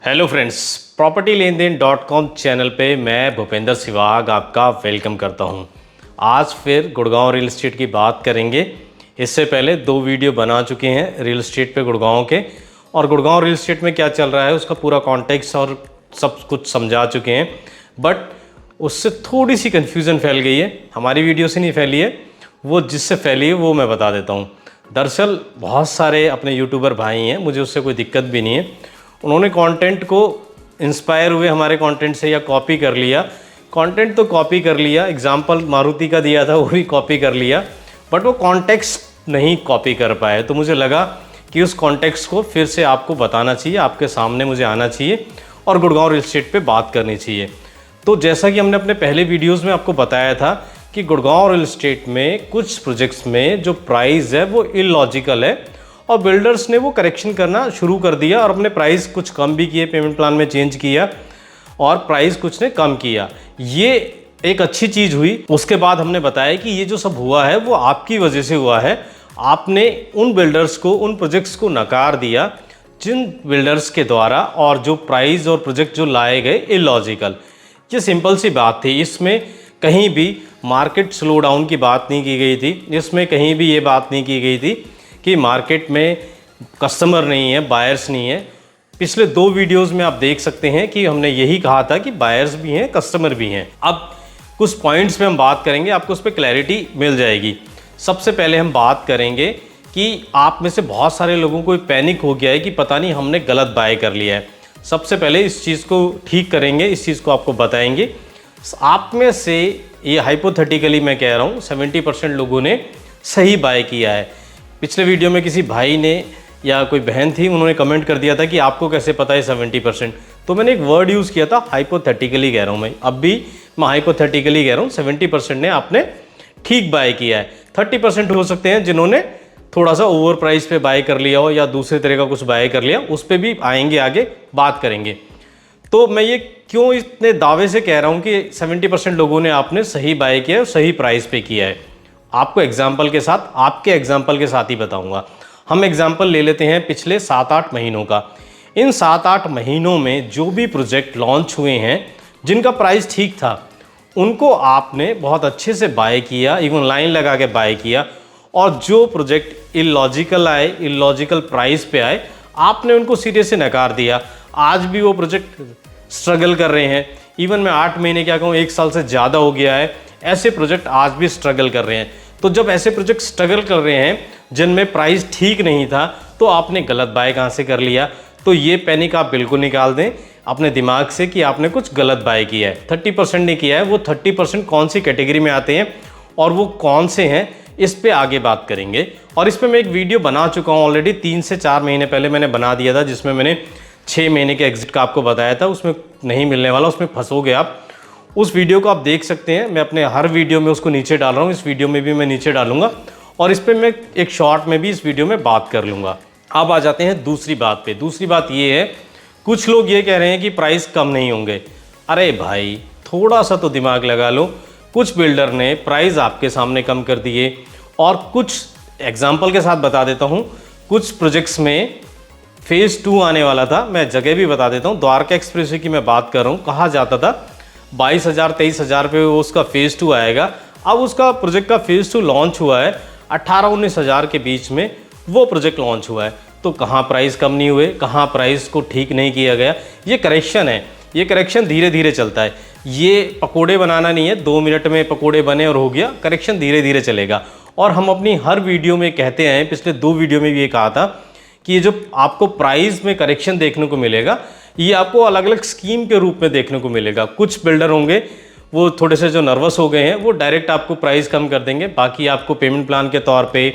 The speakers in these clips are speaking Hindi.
हेलो फ्रेंड्स, प्रॉपर्टी लेन देन .com चैनल पे मैं भूपेंद्र सिवाग आपका वेलकम करता हूं। आज फिर गुड़गांव रियल एस्टेट की बात करेंगे। इससे पहले 2 वीडियो बना चुके हैं रियल एस्टेट पे गुड़गांव के, और गुड़गांव रियल एस्टेट में क्या चल रहा है उसका पूरा कॉन्टेक्स्ट और सब कुछ समझा चुके हैं। बट उससे थोड़ी सी कन्फ्यूज़न फैल गई है, हमारी वीडियो से नहीं फैली है, वो जिससे फैली है वो मैं बता देता हूँ। दरअसल बहुत सारे अपने यूट्यूबर भाई हैं, मुझे उससे कोई दिक्कत भी नहीं है। उन्होंने कंटेंट को इंस्पायर हुए हमारे कंटेंट से या कॉपी कर लिया। कंटेंट तो कॉपी कर लिया, एग्जाम्पल मारुति का दिया था वो भी कॉपी कर लिया, बट वो कॉन्टेक्स्ट नहीं कॉपी कर पाए। तो मुझे लगा कि उस कॉन्टेक्स्ट को फिर से आपको बताना चाहिए, आपके सामने मुझे आना चाहिए और गुड़गांव रियल एस्टेट पे बात करनी चाहिए। तो जैसा कि हमने अपने पहले वीडियोज़ में आपको बताया था कि गुड़गांव रियल एस्टेट में कुछ प्रोजेक्ट्स में जो प्राइस है वो इलॉजिकल है, और बिल्डर्स ने वो करेक्शन करना शुरू कर दिया और अपने प्राइस कुछ कम भी किए, पेमेंट प्लान में चेंज किया और प्राइस कुछ ने कम किया। ये एक अच्छी चीज़ हुई। उसके बाद हमने बताया कि ये जो सब हुआ है वो आपकी वजह से हुआ है। आपने उन बिल्डर्स को, उन प्रोजेक्ट्स को नकार दिया जिन बिल्डर्स के द्वारा और जो प्राइस और प्रोजेक्ट जो लाए गए इलॉजिकल। ये सिंपल सी बात थी। इसमें कहीं भी मार्केट स्लो डाउन की बात नहीं की गई थी। इसमें कहीं भी ये बात नहीं की गई थी कि मार्केट में कस्टमर नहीं है, बायर्स नहीं है। पिछले 2 वीडियोस में आप देख सकते हैं कि हमने यही कहा था कि बायर्स भी हैं, कस्टमर भी हैं। अब कुछ पॉइंट्स पे हम बात करेंगे, आपको उस पर क्लैरिटी मिल जाएगी। सबसे पहले हम बात करेंगे कि आप में से बहुत सारे लोगों को पैनिक हो गया है कि पता नहीं हमने गलत बाय कर लिया है। सबसे पहले इस चीज़ को ठीक करेंगे, इस चीज़ को आपको बताएंगे। आप में से ये हाइपोथेटिकली मैं कह रहा हूँ 70% लोगों ने सही बाय किया है। पिछले वीडियो में किसी भाई ने या कोई बहन थी, उन्होंने कमेंट कर दिया था कि आपको कैसे पता है 70%। तो मैंने एक वर्ड यूज़ किया था, हाइपोथेटिकली कह रहा हूँ मैं। अब भी मैं हाइपोथेटिकली कह रहा हूँ, 70% ने आपने ठीक बाय किया है। 30% हो सकते हैं जिन्होंने थोड़ा सा ओवर प्राइस पे बाय कर लिया हो या दूसरे तरह का कुछ बाय कर लिया, उस पर भी आएंगे, आगे बात करेंगे। तो मैं ये क्यों इतने दावे से कह रहा हूँ कि 70% लोगों ने आपने सही बाय किया है, सही प्राइस पे किया है। आपको एग्जाम्पल के साथ, आपके एग्जाम्पल के साथ ही बताऊंगा। हम एग्जाम्पल ले लेते हैं पिछले 7-8 महीनों का। इन 7-8 महीनों में जो भी प्रोजेक्ट लॉन्च हुए हैं जिनका प्राइस ठीक था, उनको आपने बहुत अच्छे से बाय किया, इवन लाइन लगा के बाय किया। और जो प्रोजेक्ट इलॉजिकल आए, इलॉजिकल प्राइस पे आए, आपने उनको सिरे से नकार दिया। आज भी वो प्रोजेक्ट स्ट्रगल कर रहे हैं। इवन मैं 8 महीने क्या कहूँ, 1 साल से ज़्यादा हो गया है, ऐसे प्रोजेक्ट आज भी स्ट्रगल कर रहे हैं। तो जब ऐसे प्रोजेक्ट स्ट्रगल कर रहे हैं जिनमें प्राइस ठीक नहीं था, तो आपने गलत बाय कहाँ से कर लिया? तो ये पैनिक आप बिल्कुल निकाल दें अपने दिमाग से कि आपने कुछ गलत बाय किया है। 30% ने किया है, वो 30% कौन सी कैटेगरी में आते हैं और वो कौन से हैं, इस पे आगे बात करेंगे। और इस पे मैं एक वीडियो बना चुका हूँ ऑलरेडी, 3 से 4 महीने पहले मैंने बना दिया था, जिसमें मैंने 6 महीने के एग्जिट का आपको बताया था। उसमें नहीं मिलने वाला, उसमें फंसोगे आप। उस वीडियो को आप देख सकते हैं, मैं अपने हर वीडियो में उसको नीचे डाल रहा हूँ, इस वीडियो में भी मैं नीचे डालूंगा, और इस पर मैं एक शॉर्ट में भी इस वीडियो में बात कर लूँगा। अब आ जाते हैं दूसरी बात पे। दूसरी बात ये है, कुछ लोग ये कह रहे हैं कि प्राइस कम नहीं होंगे। अरे भाई, थोड़ा सा तो दिमाग लगा लो। कुछ बिल्डर ने प्राइस आपके सामने कम कर दिए, और कुछ एग्जाम्पल के साथ बता देता हूँ, कुछ प्रोजेक्ट्स में फेज़ 2 आने वाला था। मैं जगह भी बता देता हूँ, द्वारका एक्सप्रेसवे की मैं बात कर रहा हूँ। कहा जाता था 22,000-23,000 पे उसका फेज़ 2 आएगा। अब उसका प्रोजेक्ट का फेज़ 2 लॉन्च हुआ है 18-19,000 के बीच में वो प्रोजेक्ट लॉन्च हुआ है। तो कहाँ प्राइस कम नहीं हुए, कहाँ प्राइस को ठीक नहीं किया गया? ये करेक्शन है, ये करेक्शन धीरे धीरे चलता है। ये पकोड़े बनाना नहीं है, 2 मिनट में पकोड़े बने और हो गया। करेक्शन धीरे धीरे चलेगा। और हम अपनी हर वीडियो में कहते हैं, पिछले 2 वीडियो में भी ये कहा था कि ये जो आपको प्राइस में करेक्शन देखने को मिलेगा, ये आपको अलग अलग स्कीम के रूप में देखने को मिलेगा। कुछ बिल्डर होंगे वो थोड़े से जो नर्वस हो गए हैं, वो डायरेक्ट आपको प्राइस कम कर देंगे। बाकी आपको पेमेंट प्लान के तौर पे,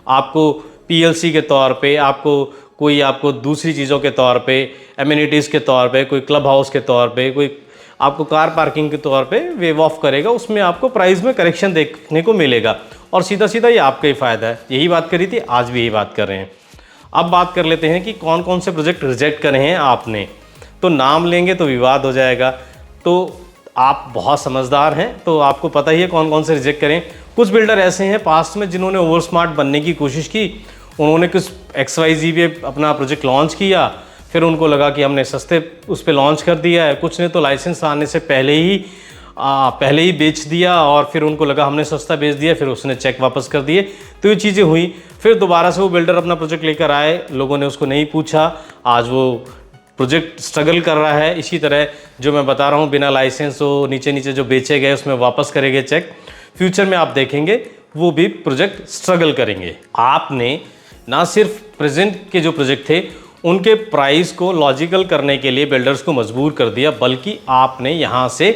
आपको पीएलसी के तौर पे, आपको दूसरी चीज़ों के तौर पे, एमिनिटीज़ के तौर पे, कोई क्लब हाउस के तौर पे, कोई आपको कार पार्किंग के तौर पे वेव ऑफ करेगा। उसमें आपको प्राइस में करेक्शन देखने को मिलेगा, और सीधा सीधा ये आपका ही फ़ायदा है। यही बात करी थी, आज भी यही बात कर रहे हैं। अब बात कर लेते हैं कि कौन कौन से प्रोजेक्ट रिजेक्ट करे हैं आपने। तो नाम लेंगे तो विवाद हो जाएगा। तो आप बहुत समझदार हैं, तो आपको पता ही है कौन कौन से रिजेक्ट करें। कुछ बिल्डर ऐसे हैं पास्ट में जिन्होंने ओवर स्मार्ट बनने की कोशिश की, उन्होंने कुछ XYZ पे अपना प्रोजेक्ट लॉन्च किया, फिर उनको लगा कि हमने सस्ते उस पर लॉन्च कर दिया है, कुछ ने तो लाइसेंस आने से पहले ही बेच दिया और फिर उनको लगा हमने सस्ता बेच दिया, फिर उसने चेक वापस कर दिए। तो ये चीज़ें हुई। फिर दोबारा से वो बिल्डर अपना प्रोजेक्ट लेकर आए, लोगों ने उसको नहीं पूछा, आज वो प्रोजेक्ट स्ट्रगल कर रहा है। इसी तरह जो मैं बता रहा हूँ, बिना लाइसेंस वो नीचे नीचे जो बेचे गए उसमें वापस करेंगे चेक। फ्यूचर में आप देखेंगे वो भी प्रोजेक्ट स्ट्रगल करेंगे। आपने ना सिर्फ प्रेजेंट के जो प्रोजेक्ट थे उनके प्राइस को लॉजिकल करने के लिए बिल्डर्स को मजबूर कर दिया, बल्कि आपने यहाँ से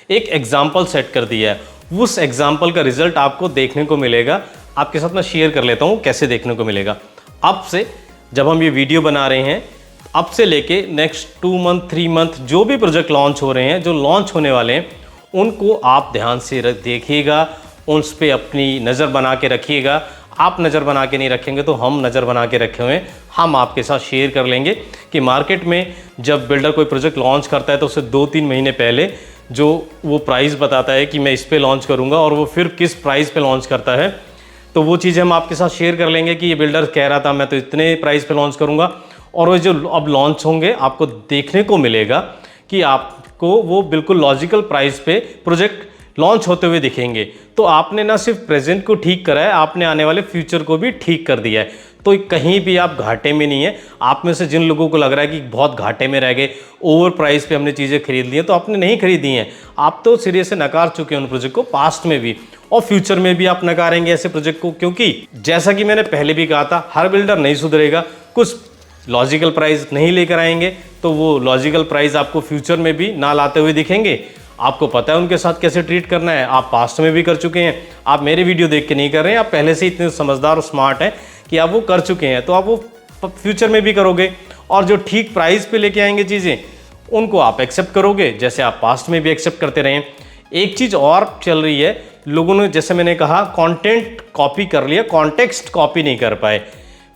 एक एग्जाम्पल सेट कर दिया है। उस एग्जाम्पल का रिजल्ट आपको देखने को मिलेगा। आपके साथ मैं शेयर कर लेता हूँ कैसे देखने को मिलेगा। अब से जब हम ये वीडियो बना रहे हैं, अब से लेके नेक्स्ट 2 मंथ 3 मंथ जो भी प्रोजेक्ट लॉन्च हो रहे हैं, जो लॉन्च होने वाले हैं, उनको आप ध्यान से देखिएगा, उन पर अपनी नज़र बना के रखिएगा। आप नज़र बना के नहीं रखेंगे तो हम नज़र बना के रखे हुए हैं। हम आपके साथ शेयर कर लेंगे कि मार्केट में जब बिल्डर कोई प्रोजेक्ट लॉन्च करता है तो उससे 2-3 महीने पहले जो वो प्राइस बताता है कि मैं इस पे लॉन्च करूँगा और वो फिर किस प्राइस पे लॉन्च करता है, तो वो चीज़ें हम आपके साथ शेयर कर लेंगे कि ये बिल्डर कह रहा था मैं तो इतने प्राइस पे लॉन्च करूँगा, और वो जो अब लॉन्च होंगे आपको देखने को मिलेगा कि आपको वो बिल्कुल लॉजिकल प्राइस पे प्रोजेक्ट लॉन्च होते हुए दिखेंगे। तो आपने ना सिर्फ प्रेजेंट को ठीक करा है, आपने आने वाले फ्यूचर को भी ठीक कर दिया है। तो कहीं भी आप घाटे में नहीं है। आप में से जिन लोगों को लग रहा है कि बहुत घाटे में रह गए, ओवर प्राइस पे हमने चीज़ें खरीद ली हैं, तो आपने नहीं खरीदी हैं। आप तो सिरे से नकार चुके हैं उन प्रोजेक्ट को, पास्ट में भी और फ्यूचर में भी आप नकारेंगे ऐसे प्रोजेक्ट को, क्योंकि जैसा कि मैंने पहले भी कहा था, हर बिल्डर नहीं सुधरेगा। कुछ लॉजिकल प्राइस नहीं लेकर आएंगे तो वो लॉजिकल प्राइस आपको फ्यूचर में भी ना लाते हुए दिखेंगे। आपको पता है उनके साथ कैसे ट्रीट करना है, आप पास्ट में भी कर चुके हैं। आप मेरे वीडियो देख के नहीं कर रहे हैं, आप पहले से इतने समझदार और स्मार्ट हैं कि आप वो कर चुके हैं, तो आप वो फ्यूचर में भी करोगे। और जो ठीक प्राइस पे लेके आएंगे चीज़ें, उनको आप एक्सेप्ट करोगे जैसे आप पास्ट में भी एक्सेप्ट करते रहे। एक चीज़ और चल रही है, लोगों ने जैसे मैंने कहा कंटेंट कॉपी कर लिया, कॉन्टेक्स्ट कॉपी नहीं कर पाए।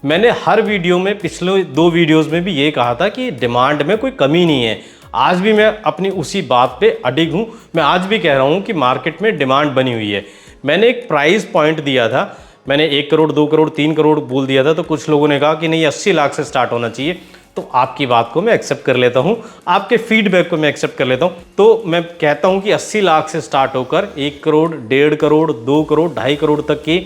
मैंने हर वीडियो में, पिछले 2 वीडियोज़ में भी ये कहा था कि डिमांड में कोई कमी नहीं है। आज भी मैं अपनी उसी बात पे अडिग हूँ। मैं आज भी कह रहा हूँ कि मार्केट में डिमांड बनी हुई है। मैंने एक प्राइस पॉइंट दिया था, मैंने 1 करोड़ 2 करोड़ 3 करोड़ बोल दिया था, तो कुछ लोगों ने कहा कि नहीं 80 लाख से स्टार्ट होना चाहिए। तो आपकी बात को मैं एक्सेप्ट कर लेता हूँ, आपके फीडबैक को मैं एक्सेप्ट कर लेता हूँ। तो मैं कहता हूँ कि 80 लाख से स्टार्ट होकर 1 करोड़ 1.5 करोड़ 2 करोड़ 2.5 करोड़ तक की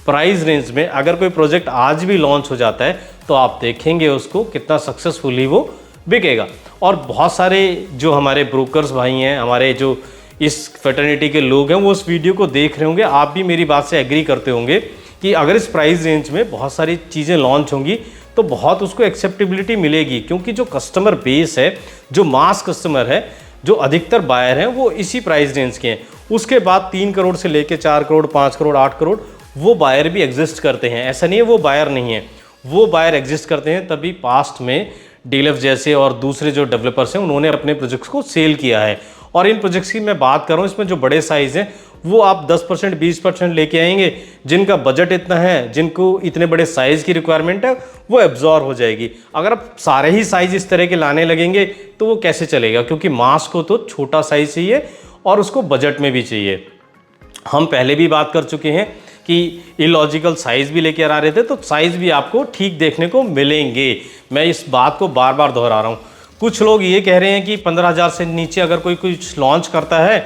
प्राइस रेंज में अगर कोई प्रोजेक्ट आज भी लॉन्च हो जाता है तो आप देखेंगे उसको कितना सक्सेसफुली वो बिकेगा। और बहुत सारे जो हमारे ब्रोकर्स भाई हैं, हमारे जो इस फेटर्निटी के लोग हैं, वो उस वीडियो को देख रहे होंगे। आप भी मेरी बात से एग्री करते होंगे कि अगर इस प्राइस रेंज में बहुत सारी चीज़ें लॉन्च होंगी तो बहुत उसको एक्सेप्टेबिलिटी मिलेगी, क्योंकि जो कस्टमर बेस है, जो मास कस्टमर है, जो अधिकतर बायर हैं, वो इसी प्राइस रेंज के हैं। उसके बाद 3 करोड़ से लेके 4 करोड़ 5 करोड़ 8 करोड़ वो बायर भी एग्जिस्ट करते हैं। ऐसा नहीं है वो बायर नहीं है, वो बायर एग्जिस्ट करते हैं। तभी पास्ट में डीलक्स जैसे और दूसरे जो डेवलपर्स हैं उन्होंने अपने प्रोजेक्ट्स को सेल किया है। और इन प्रोजेक्ट्स की मैं बात कर रहा हूँ, इसमें जो बड़े साइज़ हैं वो आप 10% 20% लेके आएंगे। जिनका बजट इतना है, जिनको इतने बड़े साइज़ की रिक्वायरमेंट है, वो एब्जॉर्ब हो जाएगी। अगर आप सारे ही साइज़ इस तरह के लाने लगेंगे तो वो कैसे चलेगा, क्योंकि मास को तो छोटा साइज़ चाहिए और उसको बजट में भी चाहिए। हम पहले भी बात कर चुके हैं कि इलॉजिकल साइज़ भी लेकर आ रहे थे, तो साइज़ भी आपको ठीक देखने को मिलेंगे। मैं इस बात को बार बार दोहरा रहा हूँ। कुछ लोग ये कह रहे हैं कि 15,000 से नीचे अगर कोई कुछ लॉन्च करता है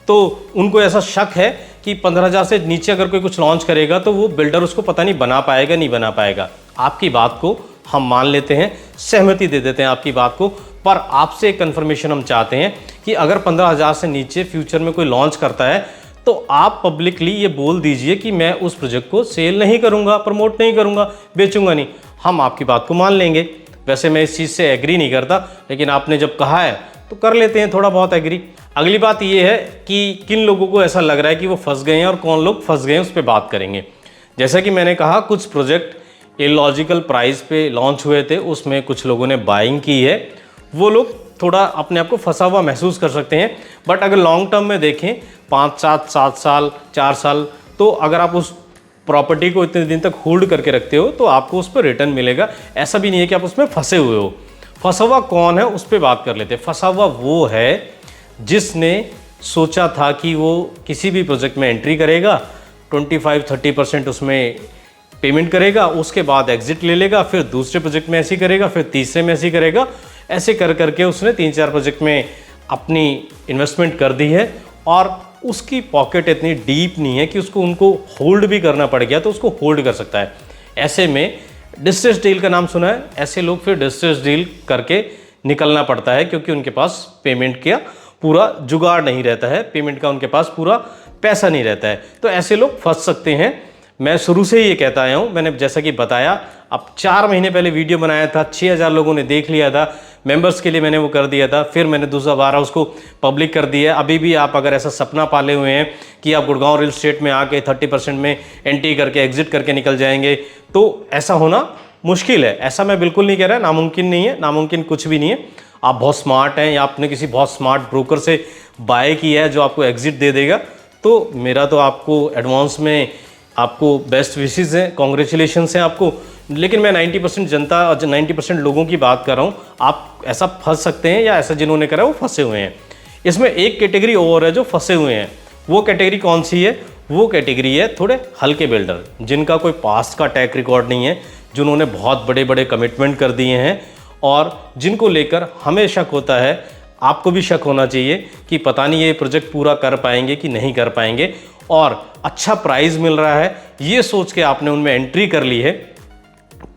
तो उनको ऐसा शक है कि 15,000 से नीचे अगर कोई कुछ लॉन्च करेगा तो वो बिल्डर उसको पता नहीं बना पाएगा, नहीं बना पाएगा। आपकी बात को हम मान लेते हैं, सहमति दे देते हैं आपकी बात को, पर आपसे एक कन्फर्मेशन हम चाहते हैं कि अगर 15,000 से नीचे फ्यूचर में कोई लॉन्च करता है तो आप पब्लिकली ये बोल दीजिए कि मैं उस प्रोजेक्ट को सेल नहीं करूँगा, प्रमोट नहीं करूँगा, बेचूंगा नहीं। हम आपकी बात को मान लेंगे। वैसे मैं इस चीज़ से एग्री नहीं करता, लेकिन आपने जब कहा है तो कर लेते हैं थोड़ा बहुत एग्री। अगली बात ये है कि किन लोगों को ऐसा लग रहा है कि वो फंस गए हैं और कौन लोग फंस गए हैं, उस पर बात करेंगे। जैसा कि मैंने कहा, कुछ प्रोजेक्ट इलॉजिकल प्राइस पे लॉन्च हुए थे, उसमें कुछ लोगों ने बाइंग की है। वो लोग थोड़ा अपने आप को फंसा हुआ महसूस कर सकते हैं, बट अगर लॉन्ग टर्म में देखें 5 7 साल 4 साल, तो अगर आप उस प्रॉपर्टी को इतने दिन तक होल्ड करके रखते हो तो आपको उस पर रिटर्न मिलेगा। ऐसा भी नहीं है कि आप उसमें फंसे हुए हो। फंसा हुआ कौन है, उस पर बात कर लेते हैं। फंसा हुआ वो है जिसने सोचा था कि वो किसी भी प्रोजेक्ट में एंट्री करेगा, 25-30% उसमें पेमेंट करेगा, उसके बाद एग्जिट ले लेगा, फिर दूसरे प्रोजेक्ट में ऐसे ही करेगा, फिर तीसरे में ऐसे ही करेगा। ऐसे कर करके उसने 3-4 प्रोजेक्ट में अपनी इन्वेस्टमेंट कर दी है और उसकी पॉकेट इतनी डीप नहीं है कि उसको उनको होल्ड भी करना पड़ गया तो उसको होल्ड कर सकता है। ऐसे में डिस्ट्रेस डील का नाम सुना है, ऐसे लोग फिर डिस्ट्रेस डील करके निकलना पड़ता है क्योंकि उनके पास पेमेंट का पूरा जुगाड़ नहीं रहता है, पेमेंट का उनके पास पूरा पैसा नहीं रहता है, तो ऐसे लोग फंस सकते हैं। मैं शुरू से ही ये कहता आया हूँ, मैंने जैसा कि बताया, अब 4 महीने पहले वीडियो बनाया था, 6000 लोगों ने देख लिया था, मेंबर्स के लिए मैंने वो कर दिया था, फिर मैंने दूसरा बार उसको पब्लिक कर दिया है। अभी भी आप अगर ऐसा सपना पाले हुए हैं कि आप गुड़गांव रियल एस्टेट में आके 30% में एंट्री करके एग्जिट करके निकल जाएंगे, तो ऐसा होना मुश्किल है। ऐसा मैं बिल्कुल नहीं कह रहा, नामुमकिन नहीं है, नामुमकिन कुछ भी नहीं है। आप बहुत स्मार्ट हैं या आपने किसी बहुत स्मार्ट ब्रोकर से बाय किया है जो आपको एग्जिट दे देगा, तो मेरा तो आपको एडवांस में आपको बेस्ट विशेज़ हैं, कॉन्ग्रेचुलेशंस हैं आपको। लेकिन मैं 90% जनता और 90% लोगों की बात कर रहा हूँ। आप ऐसा फंस सकते हैं या ऐसा जिन्होंने करा वो फंसे हुए हैं। इसमें एक कैटेगरी और है जो फंसे हुए हैं। वो कैटेगरी कौन सी है? वो कैटेगरी है थोड़े हल्के बिल्डर, जिनका कोई पास्ट का ट्रैक रिकॉर्ड नहीं है, जिन्होंने बहुत बड़े बड़े कमिटमेंट कर दिए हैं और जिनको लेकर हमें शक होता है, आपको भी शक होना चाहिए कि पता नहीं ये प्रोजेक्ट पूरा कर पाएंगे कि नहीं कर पाएंगे, और अच्छा प्राइस मिल रहा है ये सोच के आपने उनमें एंट्री कर ली है,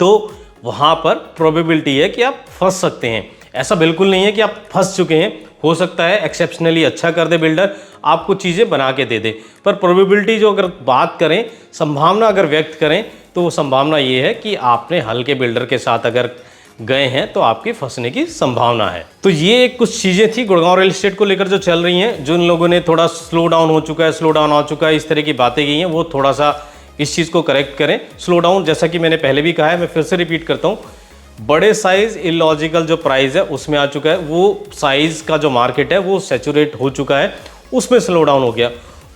तो वहाँ पर प्रोबेबिलिटी है कि आप फंस सकते हैं। ऐसा बिल्कुल नहीं है कि आप फंस चुके हैं, हो सकता है एक्सेप्शनली अच्छा कर दे बिल्डर, आपको चीज़ें बना के दे दे, पर प्रोबेबिलिटी जो अगर बात करें, संभावना अगर व्यक्त करें, तो वो संभावना ये है कि आपने हल्के बिल्डर के साथ अगर गए हैं तो आपकी फंसने की संभावना है। तो ये कुछ चीज़ें थी गुड़गांव रियल एस्टेट को लेकर जो चल रही हैं। जिन लोगों ने थोड़ा स्लो डाउन हो चुका है, स्लो डाउन आ चुका है, इस तरह की बातें की हैं, वो थोड़ा सा इस चीज़ को करेक्ट करें। स्लो डाउन, जैसा कि मैंने पहले भी कहा है, मैं फिर से रिपीट करता हूँ, बड़े साइज़ इलॉजिकल जो प्राइस है उसमें आ चुका है, वो साइज़ का जो मार्केट है वो सैचुरेट हो चुका है, उसमें स्लो डाउन हो गया।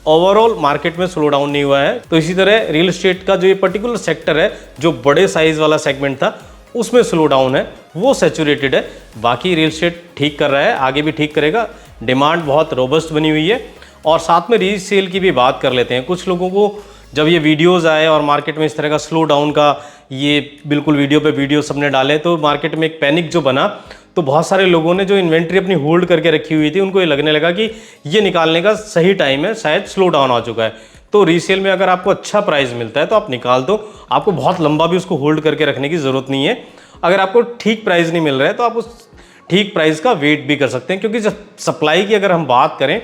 ओवरऑल मार्केट में स्लो डाउन नहीं हुआ है। तो इसी तरह रियल एस्टेट का जो ये पर्टिकुलर सेक्टर है, जो बड़े साइज़ वाला सेगमेंट था, उसमें स्लो डाउन है, वो सैचुरेटेड है। बाकी रियल एस्टेट ठीक कर रहा है, आगे भी ठीक करेगा, डिमांड बहुत रोबस्ट बनी हुई है। और साथ में रीसेल की भी बात कर लेते हैं। कुछ लोगों को जब ये वीडियोस आए और मार्केट में इस तरह का स्लो डाउन का ये बिल्कुल वीडियो पे वीडियो सबने डाले, तो मार्केट में एक पैनिक जो बना, तो बहुत सारे लोगों ने जो इन्वेंट्री अपनी होल्ड करके रखी हुई थी, उनको ये लगने लगा कि ये निकालने का सही टाइम है, शायद स्लो डाउन आ चुका है। तो रीसेल में अगर आपको अच्छा प्राइस मिलता है तो आप निकाल दो, आपको बहुत लंबा भी उसको होल्ड करके रखने की ज़रूरत नहीं है। अगर आपको ठीक प्राइस नहीं मिल रहा है तो आप उस ठीक प्राइस का वेट भी कर सकते हैं, क्योंकि जब सप्लाई की अगर हम बात करें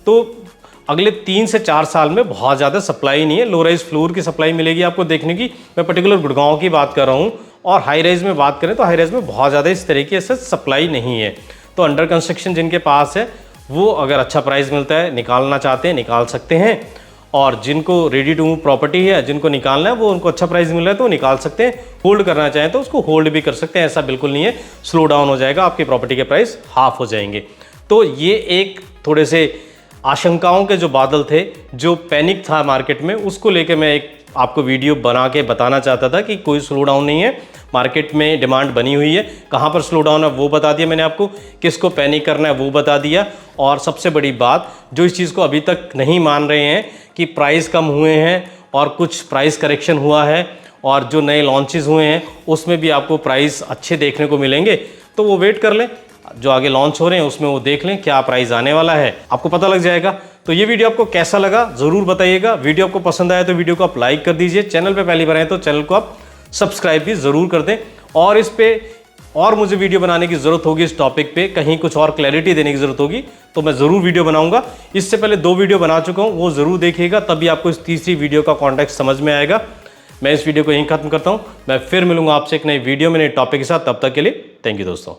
तो अगले 3 से 4 साल में बहुत ज़्यादा सप्लाई नहीं है। लो राइज फ्लोर की सप्लाई मिलेगी आपको देखने की, मैं पर्टिकुलर गुड़गांव की बात कर रहा हूँ। और हाई राइज में बात करें तो हाई राइज में बहुत ज़्यादा इस तरीके से सप्लाई नहीं है। तो अंडर कंस्ट्रक्शन जिनके पास है वो अगर अच्छा प्राइस मिलता है, निकालना चाहते हैं निकाल सकते हैं, और जिनको रेडी टू मूव प्रॉपर्टी है, जिनको निकालना है, वो उनको अच्छा प्राइस मिल रहा है तो निकाल सकते हैं। होल्ड करना चाहें तो उसको होल्ड भी कर सकते हैं, ऐसा बिल्कुल नहीं है स्लो डाउन हो जाएगा, आपकी प्रॉपर्टी के प्राइस हाफ हो जाएंगे। तो ये एक थोड़े से आशंकाओं के जो बादल थे, जो पैनिक था मार्केट में, उसको लेके मैं एक आपको वीडियो बना के बताना चाहता था कि कोई स्लो डाउन नहीं है, मार्केट में डिमांड बनी हुई है। कहाँ पर स्लो डाउन है वो बता दिया मैंने आपको, किसको पैनिक करना है वो बता दिया। और सबसे बड़ी बात, जो इस चीज़ को अभी तक नहीं मान रहे हैं कि प्राइस कम हुए हैं और कुछ प्राइस करेक्शन हुआ है, और जो नए लॉन्चेस हुए हैं उसमें भी आपको प्राइस अच्छे देखने को मिलेंगे, तो वो वेट कर लें, जो आगे लॉन्च हो रहे हैं उसमें वो देख लें क्या प्राइस आने वाला है, आपको पता लग जाएगा। तो ये वीडियो आपको कैसा लगा ज़रूर बताइएगा। वीडियो आपको पसंद आया तो वीडियो को आप लाइक कर दीजिए, चैनल पे पहली बार आए तो चैनल को आप सब्सक्राइब भी ज़रूर कर दें। और इस पे और मुझे वीडियो बनाने की ज़रूरत होगी, इस टॉपिक पे कहीं कुछ और क्लैरिटी देने की ज़रूरत होगी तो मैं ज़रूर वीडियो बनाऊंगा। इससे पहले 2 वीडियो बना चुका हूँ, वो ज़रूर देखिएगा, तभी आपको इस तीसरी वीडियो का कॉन्टेक्स्ट समझ में आएगा। मैं इस वीडियो को यहीं खत्म करता हूँ, मैं फिर मिलूंगा आपसे एक नई वीडियो में नए टॉपिक के साथ। तब तक के लिए थैंक यू दोस्तों।